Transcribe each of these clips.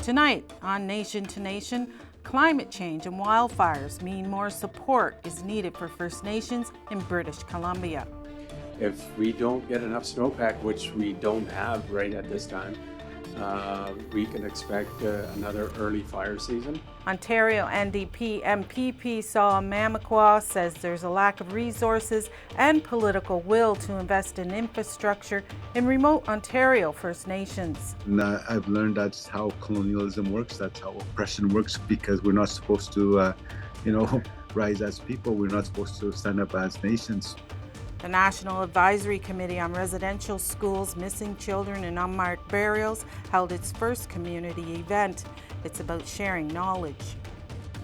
Tonight on Nation to Nation, climate change and wildfires mean more support is needed for First Nations in British Columbia. If we don't get enough snowpack, which we don't have right at this time, we can expect another early fire season. Ontario NDP MPP Saul Mamakwa says there's a lack of resources and political will to invest in infrastructure in remote Ontario First Nations. And I've learned that's how colonialism works, that's how oppression works, because we're not supposed to, rise as people. We're not supposed to stand up as nations. The National Advisory Committee on Residential Schools, Missing Children and Unmarked Burials held its first community event. It's about sharing knowledge.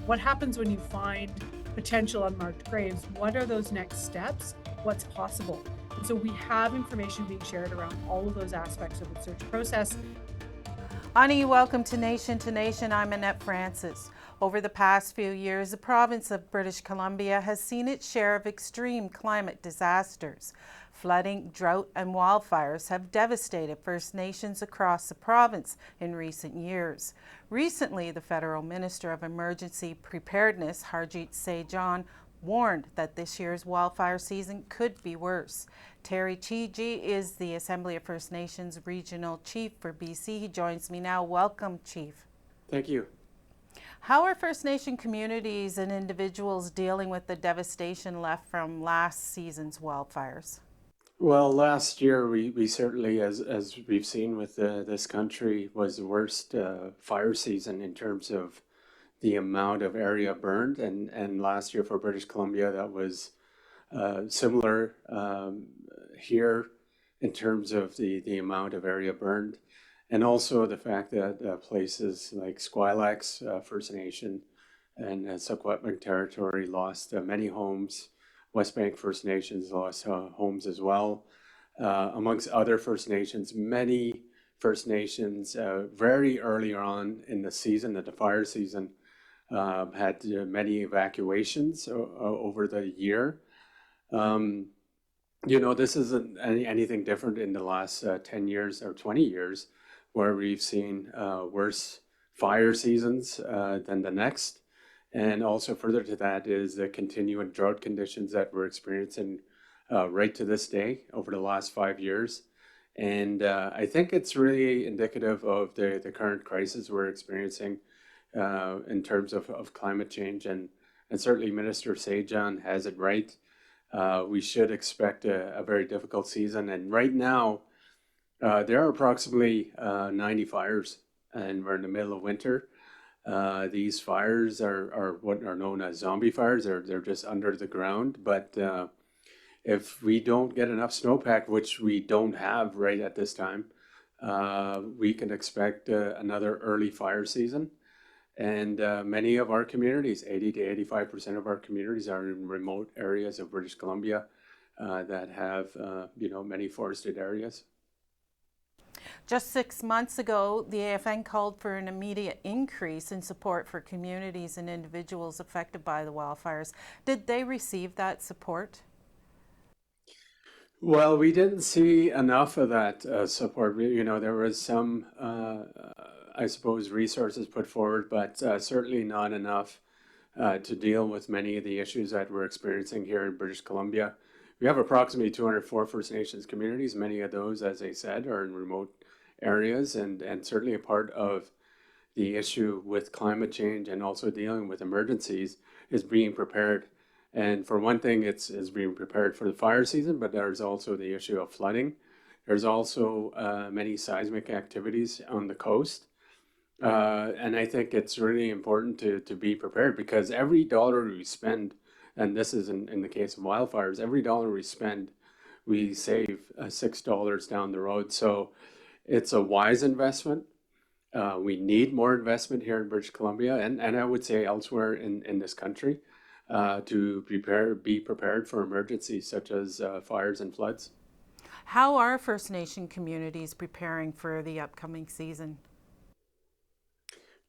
What happens when you find potential unmarked graves? What are those next steps? What's possible? And so we have information being shared around all of those aspects of the search process. Ani, welcome to Nation. I'm Annette Francis. Over the past few years, the province of British Columbia has seen its share of extreme climate disasters. Flooding, drought, and wildfires have devastated First Nations across the province in recent years. Recently, the Federal Minister of Emergency Preparedness, Harjit Sajjan, warned that this year's wildfire season could be worse. Terry Chiji is the Assembly of First Nations Regional Chief for BC. He joins me now. Welcome, Chief. Thank you. How are First Nation communities and individuals dealing with the devastation left from last season's wildfires? Well, last year we certainly, as we've seen with this country, was the worst fire season in terms of the amount of area burned. And last year for British Columbia, that was similar here in terms of the amount of area burned. And also the fact that places like Squilax First Nation and Secwepemc territory lost many homes. West Bank First Nations lost homes as well. Amongst other First Nations, many First Nations very early on in the season, the fire season, had many evacuations over the year. This isn't anything different in the last 10 years or 20 years, where we've seen worse fire seasons than the next. And also further to that is the continuing drought conditions that we're experiencing right to this day over the last 5 years. And I think it's really indicative of the current crisis we're experiencing in terms of climate change. And certainly Minister Sajjan has it right. We should expect a very difficult season. And right now, there are approximately 90 fires, and we're in the middle of winter. These fires are what are known as zombie fires. They're just under the ground. But if we don't get enough snowpack, which we don't have right at this time, we can expect another early fire season. And many of our communities, 80 to 85% of our communities, are in remote areas of British Columbia that have many forested areas. Just 6 months ago, the AFN called for an immediate increase in support for communities and individuals affected by the wildfires. Did they receive that support? Well, we didn't see enough of that support. There was some, I suppose, resources put forward, but certainly not enough to deal with many of the issues that we're experiencing here in British Columbia. We have approximately 204 First Nations communities. Many of those, as I said, are in remote areas, and certainly a part of the issue with climate change and also dealing with emergencies is being prepared. And for one thing, it's being prepared for the fire season, but there's also the issue of flooding. There's also many seismic activities on the coast. And I think it's really important to be prepared, because every dollar we spend, and this is in the case of wildfires, every dollar we spend, we save $6 down the road. So it's a wise investment. We need more investment here in British Columbia, and I would say elsewhere in this country, to be prepared for emergencies such as fires and floods. How are First Nation communities preparing for the upcoming season?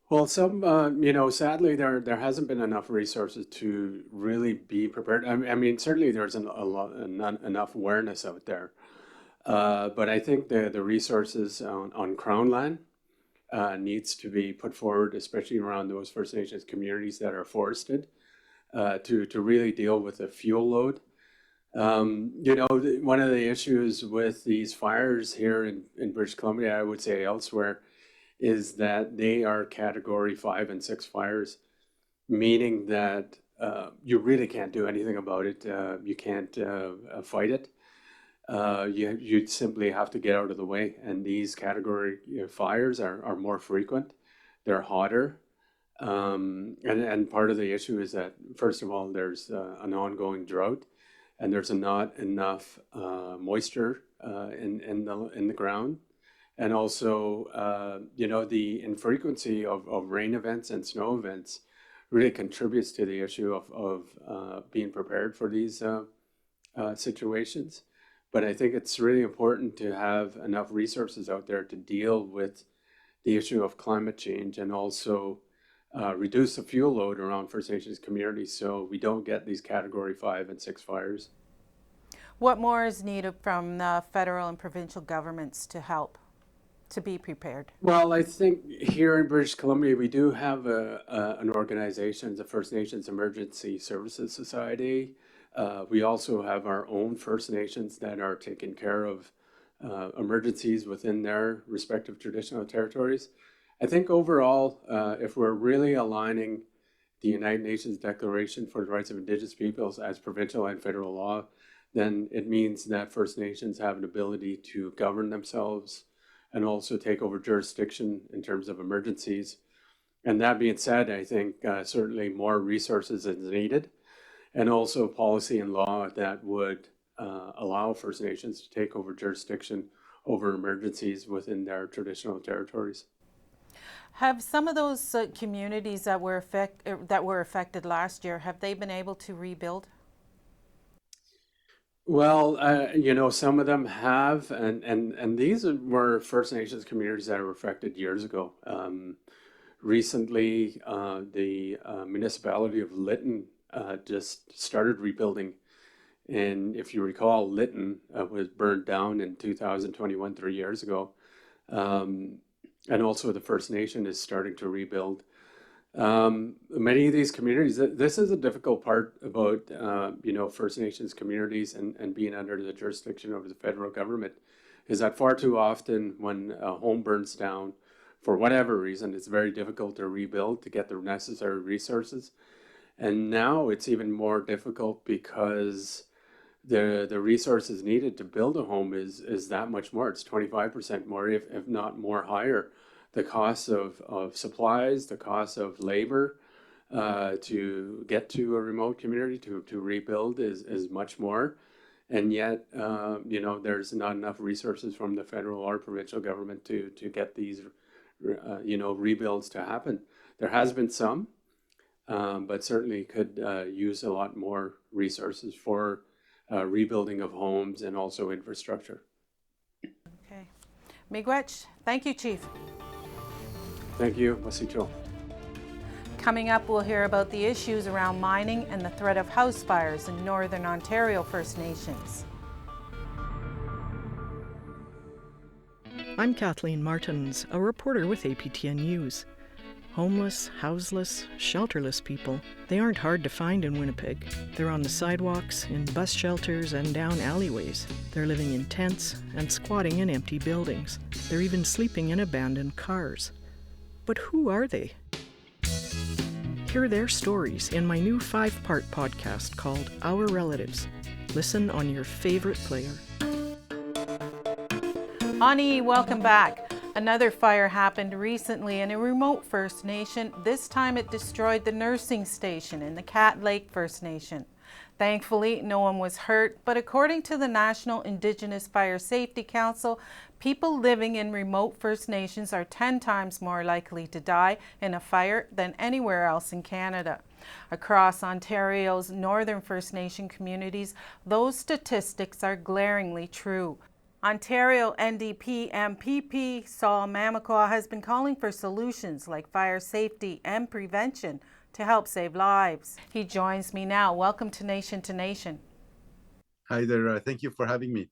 Well, sadly, there hasn't been enough resources to really be prepared. I mean, certainly there's not enough awareness out there. But I think the resources on Crown land needs to be put forward, especially around those First Nations communities that are forested, to really deal with the fuel load. One of the issues with these fires here in British Columbia, I would say elsewhere, is that they are Category 5 and 6 fires, meaning that you really can't do anything about it. You can't fight it. You simply have to get out of the way. And these category fires are more frequent. They're hotter. And part of the issue is that, first of all, there's an ongoing drought, and there's not enough moisture in the ground. And also, the infrequency of rain events and snow events really contributes to the issue of being prepared for these situations. But I think it's really important to have enough resources out there to deal with the issue of climate change, and also reduce the fuel load around First Nations communities so we don't get these Category 5 and 6 fires. What more is needed from the federal and provincial governments to help to be prepared? Well, I think here in British Columbia, we do have an organization, the First Nations Emergency Services Society. We also have our own First Nations that are taking care of emergencies within their respective traditional territories. I think overall, if we're really aligning the United Nations Declaration for the Rights of Indigenous Peoples as provincial and federal law, then it means that First Nations have an ability to govern themselves and also take over jurisdiction in terms of emergencies. And that being said, I think certainly more resources is needed, and also policy and law that would allow First Nations to take over jurisdiction over emergencies within their traditional territories. Have some of those communities that were affected last year, have they been able to rebuild? Well, some of them have, and these were First Nations communities that were affected years ago. Recently, the municipality of Lytton just started rebuilding. And if you recall, Lytton was burned down in 2021, 3 years ago. And also the First Nation is starting to rebuild. Many of these communities, this is a difficult part about, First Nations communities and being under the jurisdiction of the federal government, is that far too often when a home burns down, for whatever reason, it's very difficult to rebuild, to get the necessary resources. And now it's even more difficult because the resources needed to build a home is that much more. It's 25% more, if not more higher. The cost of supplies, the cost of labor to get to a remote community to rebuild is much more. And yet, there's not enough resources from the federal or provincial government to get these, rebuilds to happen. There has been some, but certainly could use a lot more resources for rebuilding of homes and also infrastructure. Okay. Miigwech, thank you, Chief. Thank you, Masicho. Coming up, we'll hear about the issues around mining and the threat of house fires in Northern Ontario First Nations. I'm Kathleen Martins, a reporter with APTN News. Homeless, houseless, shelterless people, they aren't hard to find in Winnipeg. They're on the sidewalks, in bus shelters, and down alleyways. They're living in tents and squatting in empty buildings. They're even sleeping in abandoned cars. But who are they? Hear their stories in my new 5-part podcast called Our Relatives. Listen on your favorite player. Ani, welcome back. Another fire happened recently in a remote First Nation. This time it destroyed the nursing station in the Cat Lake First Nation. Thankfully, no one was hurt, but according to the National Indigenous Fire Safety Council, people living in remote First Nations are 10 times more likely to die in a fire than anywhere else in Canada. Across Ontario's northern First Nation communities, those statistics are glaringly true. Ontario NDP MPP Saul Mamakwa has been calling for solutions like fire safety and prevention to help save lives. He joins me now. Welcome to Nation to Nation. Hi there. Thank you for having me.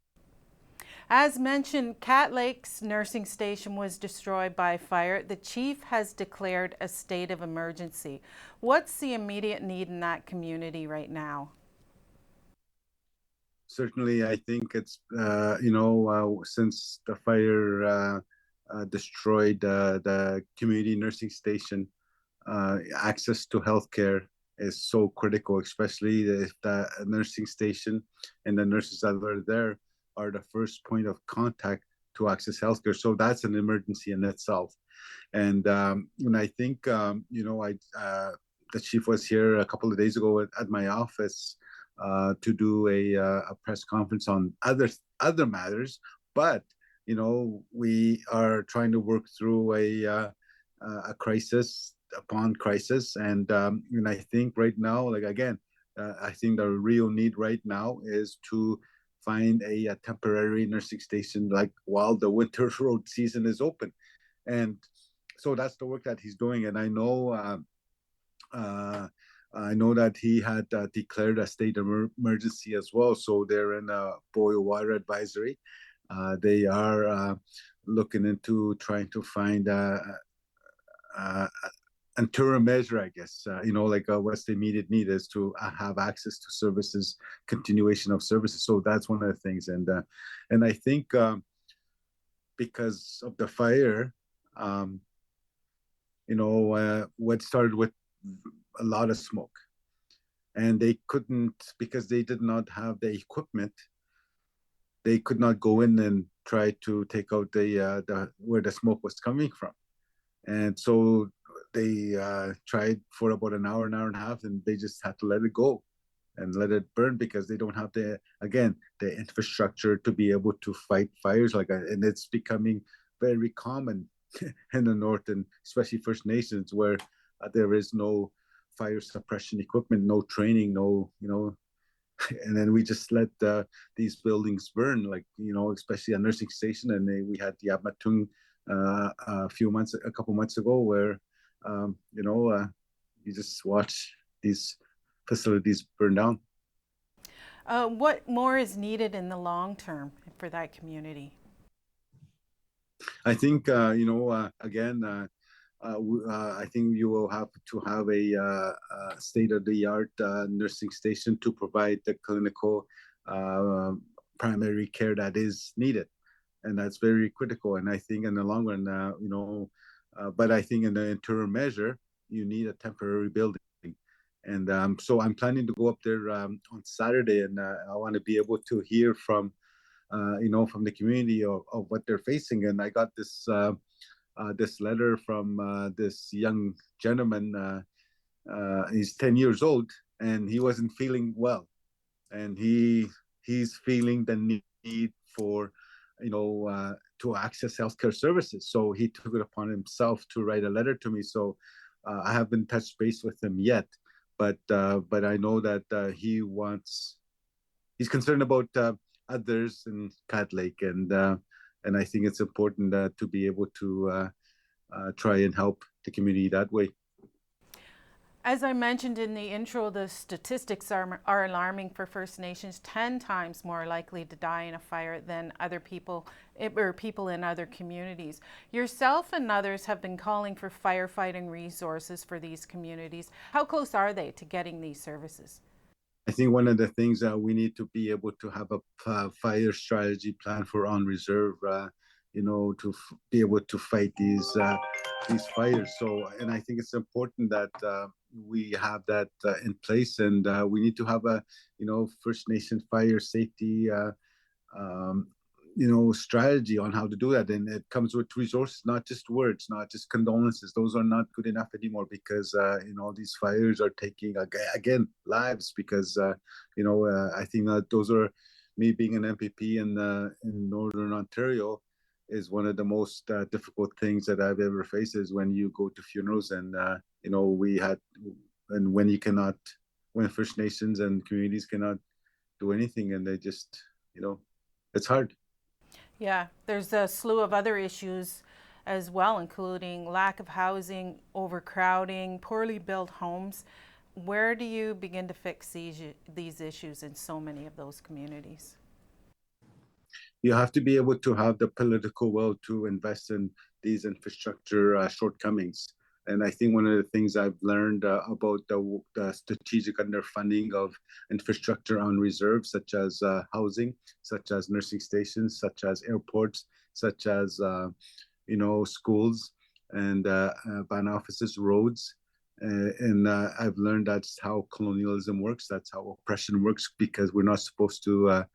As mentioned, Cat Lake's nursing station was destroyed by fire. The chief has declared a state of emergency. What's the immediate need in that community right now? Certainly, I think it's since the fire destroyed the community nursing station, access to healthcare is so critical, especially if the nursing station and the nurses that are there are the first point of contact to access healthcare. So that's an emergency in itself. And I think the chief was here a couple of days ago at my office to do a press conference on other matters, but we are trying to work through a crisis upon crisis, and I think right now, like again, I think the real need right now is to find a temporary nursing station, like while the winter road season is open, and so that's the work that he's doing. And uh, I know that he had declared a state of emergency as well. So they're in a boil water advisory. They are looking into trying to find a interim measure, I guess. What's the immediate need is to have access to services, continuation of services. So that's one of the things. And I think because of the fire, what started with a lot of smoke, and they couldn't, because they did not have the equipment, they could not go in and try to take out the where the smoke was coming from. And so they tried for about an hour and a half, and they just had to let it go and let it burn, because they don't have the infrastructure to be able to fight fires like that. And it's becoming very common in the north, and especially First Nations, where there is no fire suppression equipment, no training, and then we just let these buildings burn, like especially a nursing station. And we had the Abmatung a couple months ago, where you just watch these facilities burn down. What more is needed in the long term for that community? I think again. I think you will have to have a state-of-the-art nursing station to provide the clinical primary care that is needed, and that's very critical. And I think in the long run, but I think in the interim measure, you need a temporary building. And so I'm planning to go up there on Saturday, and I want to be able to hear from from the community of what they're facing. And I got this letter from this young gentleman. He's 10 years old, and he wasn't feeling well, and he's feeling the need for to access healthcare services. So he took it upon himself to write a letter to me. So I haven't touched base with him yet, but I know that he's concerned about others in Cat Lake, and I think it's important to be able to try and help the community that way. As I mentioned in the intro, the statistics are alarming for First Nations, 10 times more likely to die in a fire than other people or people in other communities. Yourself and others have been calling for firefighting resources for these communities. How close are they to getting these services? I think one of the things that we need to be able to have a fire strategy plan for on reserve, to be able to fight these fires. So, and I think it's important that we have that in place, and we need to have a First Nation fire safety um, strategy on how to do that. And it comes with resources, not just words, not just condolences. Those are not good enough anymore, because these fires are taking again lives, because I think that those are, me being an MPP in Northern Ontario, is one of the most difficult things that I've ever faced, is when you go to funerals, and when you cannot, when First Nations and communities cannot do anything, and they just it's hard. Yeah, there's a slew of other issues as well, including lack of housing, overcrowding, poorly built homes. Where do you begin to fix these issues in so many of those communities? you have to be able to have the political will to invest in these infrastructure shortcomings. And I think one of the things I've learned about the strategic underfunding of infrastructure on reserves, such as housing, such as nursing stations, such as airports, such as schools and ban offices, roads. And I've learned that's how colonialism works. That's how oppression works, because we're not supposed to,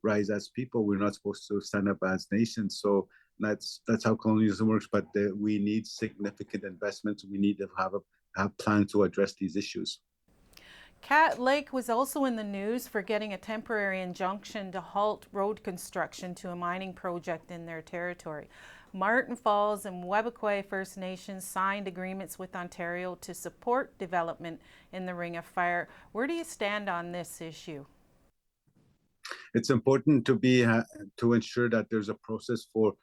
rise as people. We're not supposed to stand up as nations. So that's how colonialism works. But we need significant investments. We need to have a plan to address these issues. Cat Lake was also in the news for getting a temporary injunction to halt road construction to a mining project in their territory. Martin Falls and Webequie First Nations signed agreements with Ontario to support development in the Ring of Fire. Where do you stand on this issue? It's important to ensure that there's a process for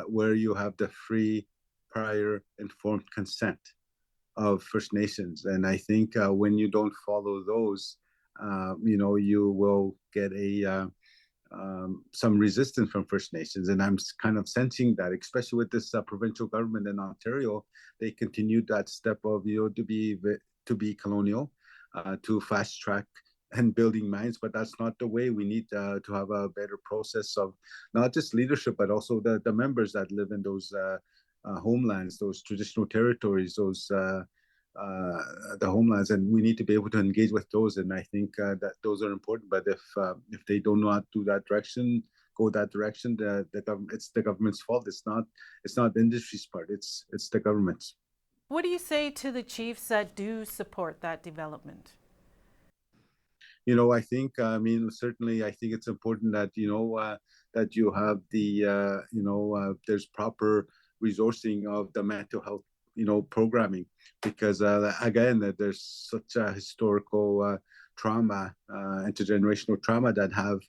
where you have the free, prior, informed consent of First Nations. And I think when you don't follow those, you will get some resistance from First Nations. And I'm kind of sensing that, especially with this provincial government in Ontario, they continued that step of, to be colonial, to fast track and building mines. But that's not the way. We need to have a better process of not just leadership, but also the members that live in those homelands, those traditional territories, the homelands, and we need to be able to engage with those. And I think that those are important. But if they do not go that direction, it's the government's fault. It's not the industry's part. It's the government's. What do you say to the chiefs that do support that development? I think, certainly, I think it's important that, that you have there's proper resourcing of the mental health, programming, because, again, that there's such a historical trauma, intergenerational trauma that have,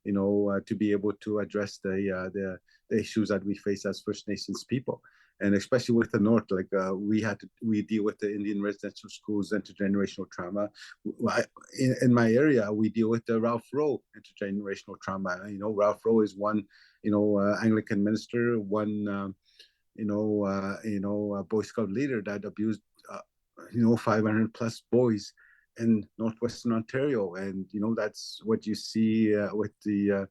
to be able to address the issues that we face as First Nations people. And especially with the North, like we deal with the Indian residential schools intergenerational trauma. In my area, we deal with the Ralph Rowe intergenerational trauma. Ralph Rowe is one, Anglican minister, one, Boy Scout leader that abused, 500 plus boys in Northwestern Ontario, and that's what you see with the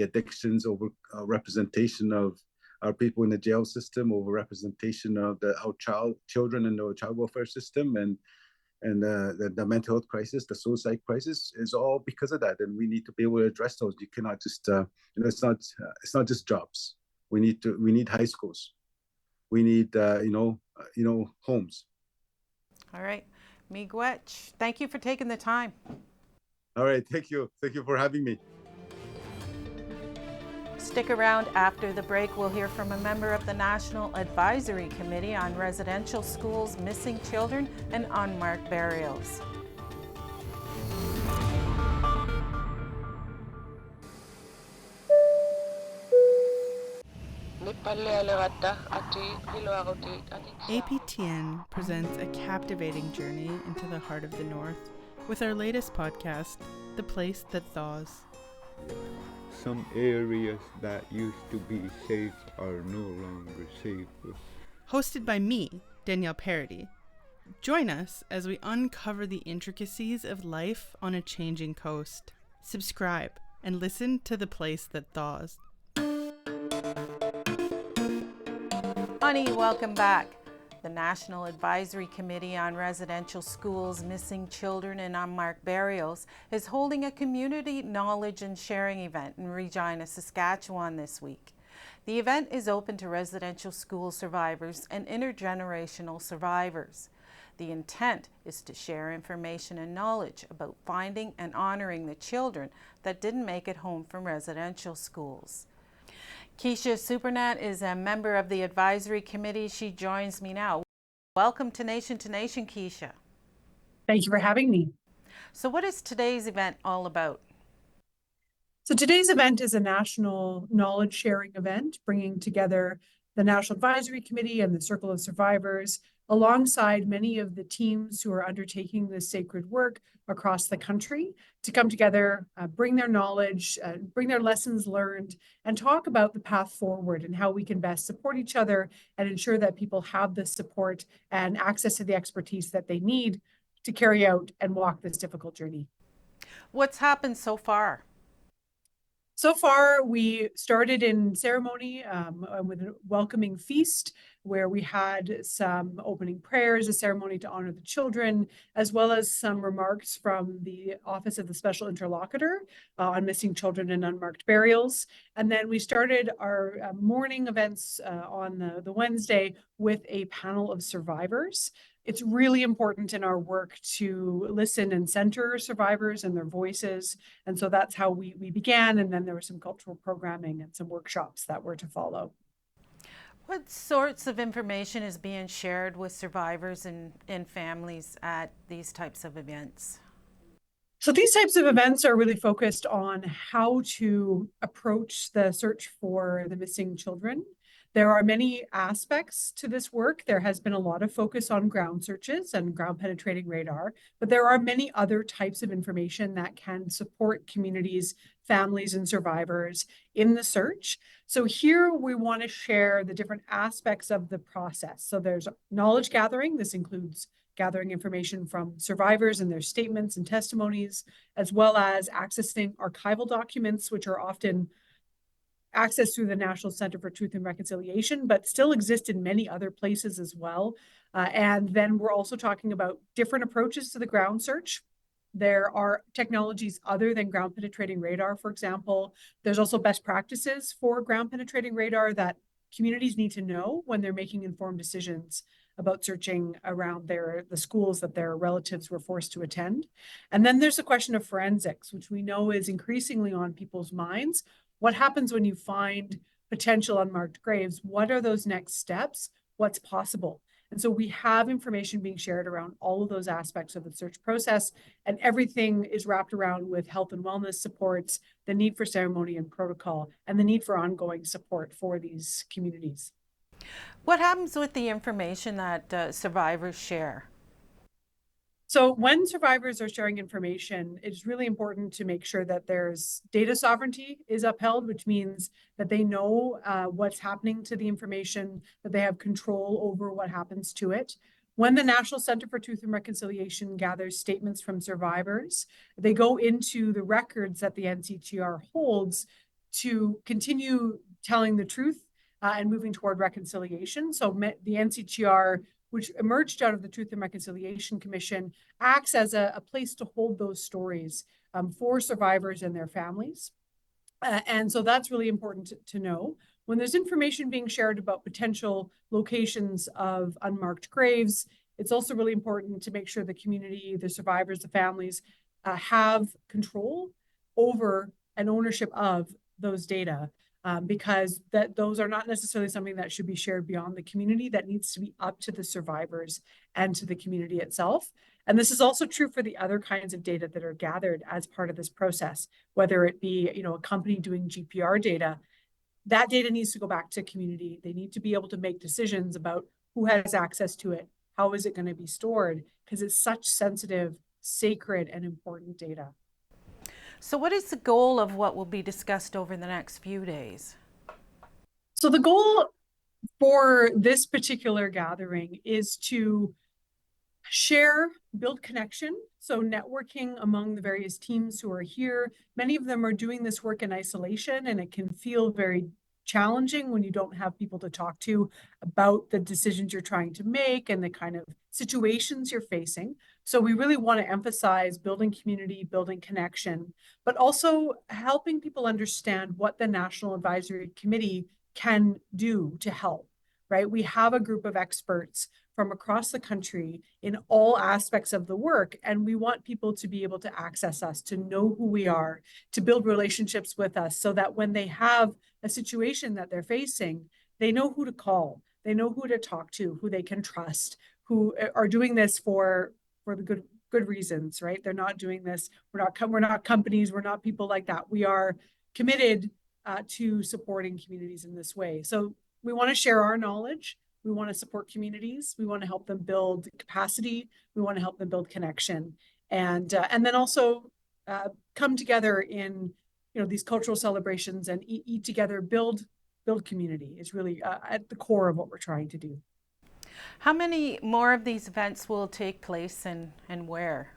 addictions, over representation of our people in the jail system, over representation of our children in the child welfare system, and the mental health crisis, the suicide crisis, is all because of that. And we need to be able to address those. You cannot just, it's not just jobs. We need high schools. We need, homes. All right, Miigwech, thank you for taking the time. All right, thank you for having me. Stick around after the break. We'll hear from a member of the National Advisory Committee on Residential Schools, Missing Children, and Unmarked Burials. APTN presents a captivating journey into the heart of the North with our latest podcast, The Place That Thaws. Some areas that used to be safe are no longer safe. Hosted by me, Danielle Parody. Join us as we uncover the intricacies of life on a changing coast. Subscribe and listen to The Place That Thaws. Honey, welcome back. The National Advisory Committee on Residential Schools, Missing Children, and Unmarked Burials is holding a community knowledge and sharing event in Regina, Saskatchewan this week. The event is open to residential school survivors and intergenerational survivors. The intent is to share information and knowledge about finding and honoring the children that didn't make it home from residential schools. Keisha Supernat is a member of the advisory committee. She joins me now. Welcome to Nation, Keisha. Thank you for having me. So what is today's event all about? So today's event is a national knowledge sharing event, bringing together the National Advisory Committee and the Circle of Survivors alongside many of the teams who are undertaking this sacred work across the country to come together, bring their knowledge, bring their lessons learned, and talk about the path forward and how we can best support each other and ensure that people have the support and access to the expertise that they need to carry out and walk this difficult journey. What's happened so far? So far, we started in ceremony with a welcoming feast where we had some opening prayers, a ceremony to honor the children, as well as some remarks from the Office of the Special Interlocutor on missing children and unmarked burials. And then we started our morning events on the Wednesday with a panel of survivors. It's really important in our work to listen and center survivors and their voices. And so that's how we began. And then there was some cultural programming and some workshops that were to follow. What sorts of information is being shared with survivors and families at these types of events? So these types of events are really focused on how to approach the search for the missing children. There are many aspects to this work. There has been a lot of focus on ground searches and ground penetrating radar, but there are many other types of information that can support communities, families, and survivors in the search. So here we want to share the different aspects of the process. So there's knowledge gathering. This includes gathering information from survivors and their statements and testimonies, as well as accessing archival documents, which are often accessed through the National Center for Truth and Reconciliation, but still exist in many other places as well. And then we're also talking about different approaches to the ground search. There are technologies other than ground penetrating radar, for example. There's also best practices for ground penetrating radar that communities need to know when they're making informed decisions about searching around the schools that their relatives were forced to attend. And then there's the question of forensics, which we know is increasingly on people's minds. What happens when you find potential unmarked graves? What are those next steps? What's possible? And so we have information being shared around all of those aspects of the search process, and everything is wrapped around with health and wellness supports, the need for ceremony and protocol, and the need for ongoing support for these communities. What happens with the information that survivors share? So when survivors are sharing information, it's really important to make sure that there's data sovereignty is upheld, which means that they know what's happening to the information, that they have control over what happens to it. When the National Center for Truth and Reconciliation gathers statements from survivors, they go into the records that the NCTR holds to continue telling the truth and moving toward reconciliation. So the NCTR, which emerged out of the Truth and Reconciliation Commission, acts as a place to hold those stories for survivors and their families. And so that's really important to know. When there's information being shared about potential locations of unmarked graves, it's also really important to make sure the community, the survivors, the families have control over and ownership of those data. Because those are not necessarily something that should be shared beyond the community. That needs to be up to the survivors and to the community itself. And this is also true for the other kinds of data that are gathered as part of this process, whether it be a company doing GPR data. That data needs to go back to community. They need to be able to make decisions about who has access to it, how is it going to be stored, because it's such sensitive, sacred, and important data. So what is the goal of what will be discussed over the next few days? So the goal for this particular gathering is to share, build connection. So networking among the various teams who are here. Many of them are doing this work in isolation, and it can feel very challenging when you don't have people to talk to about the decisions you're trying to make and the kind of situations you're facing. So we really want to emphasize building community, building connection, but also helping people understand what the National Advisory Committee can do to help, right? We have a group of experts from across the country in all aspects of the work, and we want people to be able to access us, to know who we are, to build relationships with us, so that when they have a situation that they're facing, they know who to call, they know who to talk to, who they can trust, who are doing this for the good reasons, right? They're not doing this. We're not companies. We're not people like that. We are committed to supporting communities in this way. So we want to share our knowledge. We want to support communities. We want to help them build capacity. We want to help them build connection, and then also come together in these cultural celebrations and eat together, build community is really at the core of what we're trying to do. How many more of these events will take place and where?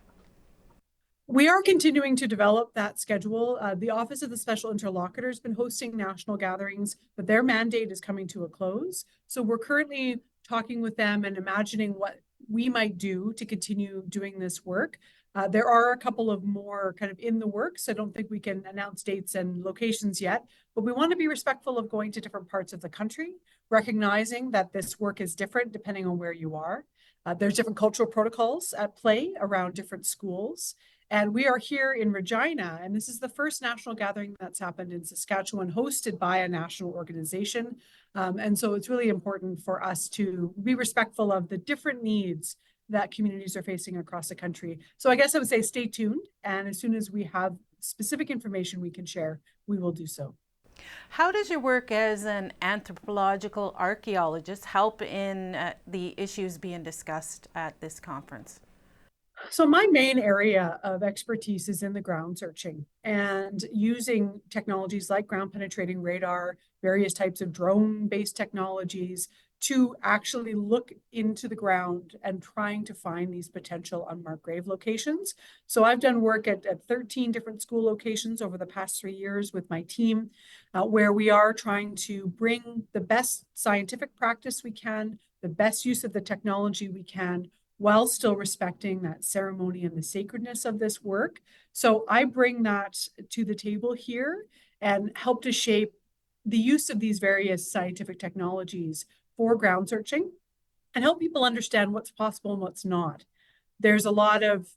We are continuing to develop that schedule. The Office of the Special Interlocutor has been hosting national gatherings, but their mandate is coming to a close. So we're currently talking with them and imagining what we might do to continue doing this work. There are a couple of more kind of in the works. I don't think we can announce dates and locations yet, but we want to be respectful of going to different parts of the country, recognizing that this work is different depending on where you are. There's different cultural protocols at play around different schools. And we are here in Regina, and this is the first national gathering that's happened in Saskatchewan, hosted by a national organization. And so it's really important for us to be respectful of the different needs that communities are facing across the country. So I guess I would say stay tuned, and as soon as we have specific information we can share, we will do so. How does your work as an anthropological archaeologist help in the issues being discussed at this conference? So my main area of expertise is in the ground searching and using technologies like ground penetrating radar, various types of drone-based technologies to actually look into the ground and trying to find these potential unmarked grave locations. So I've done work at 13 different school locations over the past 3 years with my team, where we are trying to bring the best scientific practice we can, the best use of the technology we can, while still respecting that ceremony and the sacredness of this work. So I bring that to the table here and help to shape the use of these various scientific technologies for ground searching and help people understand what's possible and what's not. There's a lot of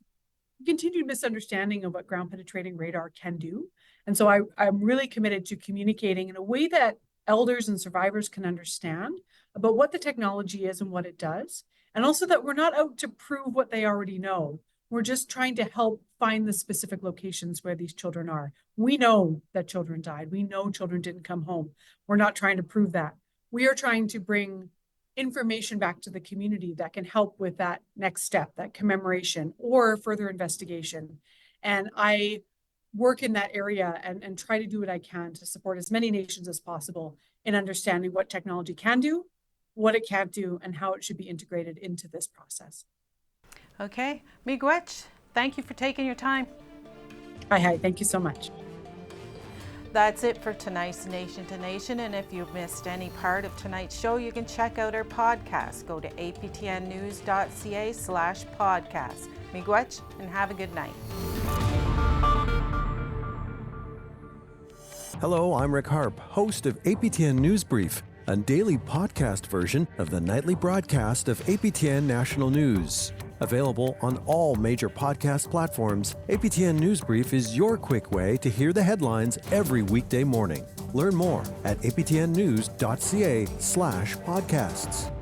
continued misunderstanding of what ground penetrating radar can do. And so I'm really committed to communicating in a way that elders and survivors can understand about what the technology is and what it does. And also that we're not out to prove what they already know. We're just trying to help find the specific locations where these children are. We know that children died. We know children didn't come home. We're not trying to prove that. We are trying to bring information back to the community that can help with that next step, that commemoration or further investigation. And I work in that area and try to do what I can to support as many nations as possible in understanding what technology can do, what it can't do, and how it should be integrated into this process. Okay, Miigwech, thank you for taking your time. Hi, thank you so much. That's it for tonight's Nation to Nation, and if you've missed any part of tonight's show, you can check out our podcast. Go to aptnnews.ca/podcast. Miigwech, and have a good night. Hello, I'm Rick Harp, host of APTN News Brief, a daily podcast version of the nightly broadcast of APTN National News. Available on all major podcast platforms, APTN News Brief is your quick way to hear the headlines every weekday morning. Learn more at aptnnews.ca/podcasts.